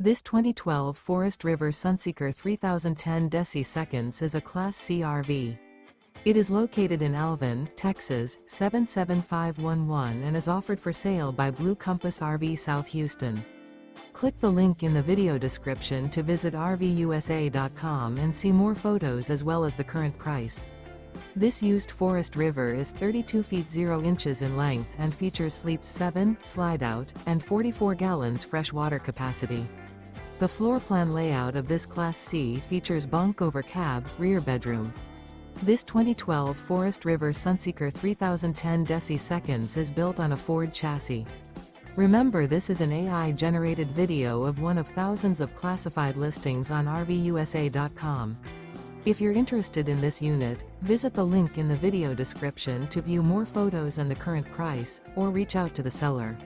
This 2012 Forest River Sunseeker 3010 deci is a Class C RV. It is located in Alvin, Texas, 77511 and is offered for sale by Blue Compass RV South Houston. Click the link in the video description to visit RVUSA.com and see more photos as well as the current price. This used Forest River is 32 feet 0 inches in length and features sleeps 7, Slideout, and 44 gallons fresh water capacity. The floor plan layout of this Class C features bunk over cab, rear bedroom. This 2012 Forest River Sunseeker 3010 deci is built on a Ford chassis. Remember, this is an AI-generated video of one of thousands of classified listings on RVUSA.com. If you're interested in this unit, visit the link in the video description to view more photos and the current price, or reach out to the seller.